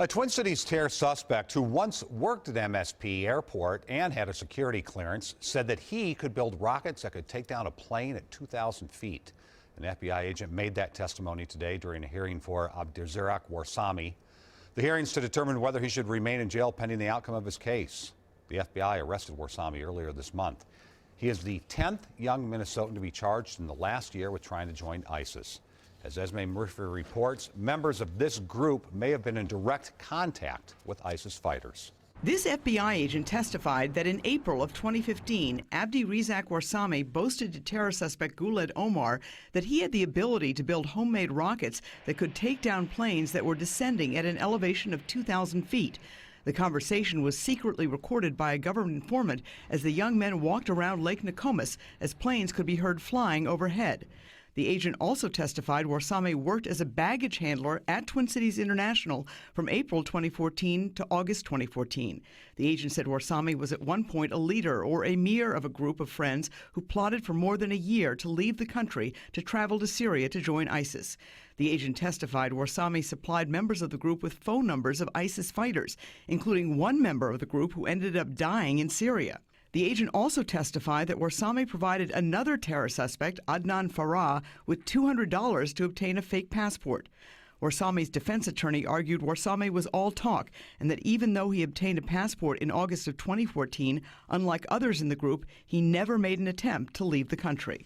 A Twin Cities terror suspect who once worked at MSP Airport and had a security clearance said that he could build rockets that could take down a plane at 2,000 feet. An FBI agent made that testimony today during a hearing for Abdirizak Warsame. The hearing's to determine whether he should remain in jail pending the outcome of his case. The FBI arrested Warsame earlier this month. He is the 10th young Minnesotan to be charged in the last year with trying to join ISIS. As Esme Murphy reports, members of this group may have been in direct contact with ISIS fighters. This FBI agent testified that in April of 2015, Abdirizak Warsame boasted to terror suspect Guled Omar that he had the ability to build homemade rockets that could take down planes that were descending at an elevation of 2,000 feet. The conversation was secretly recorded by a government informant as the young men walked around Lake Nokomis as planes could be heard flying overhead. The agent also testified Warsame worked as a baggage handler at Twin Cities International from April 2014 to August 2014. The agent said Warsame was at one point a leader or emir of a group of friends who plotted for more than a year to leave the country to travel to Syria to join ISIS. The agent testified Warsame supplied members of the group with phone numbers of ISIS fighters, including one member of the group who ended up dying in Syria. The agent also testified that Warsame provided another terror suspect, Adnan Farah, with $200 to obtain a fake passport. Warsame's defense attorney argued Warsame was all talk and that even though he obtained a passport in August of 2014, unlike others in the group, he never made an attempt to leave the country.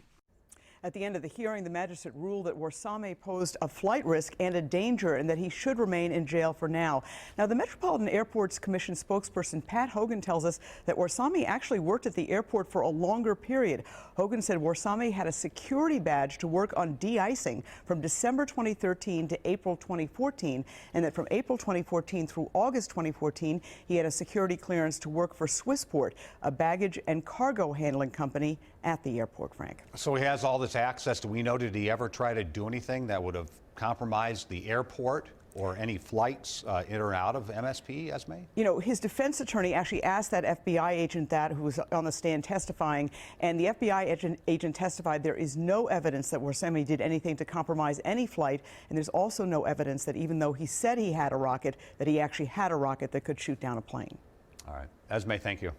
At the end of the hearing, the magistrate ruled that Warsame posed a flight risk and a danger and that he should remain in jail for now. Now, the Metropolitan Airports Commission spokesperson Pat Hogan tells us that Warsame actually worked at the airport for a longer period. Hogan said Warsame had a security badge to work on de-icing from December 2013 to April 2014, and that from April 2014 through August 2014, he had a security clearance to work for Swissport, a baggage and cargo handling company at the airport, Frank. So he has all this access. Do we know, did he ever try to do anything that would have compromised the airport or any flights in or out of MSP, Esme? You know, his defense attorney actually asked that FBI agent that, who was on the stand testifying, and the FBI agent testified there is no evidence that Warsame did anything to compromise any flight, and there's also no evidence that even though he said he had a rocket, that he actually had a rocket that could shoot down a plane. All right. Esme, thank you.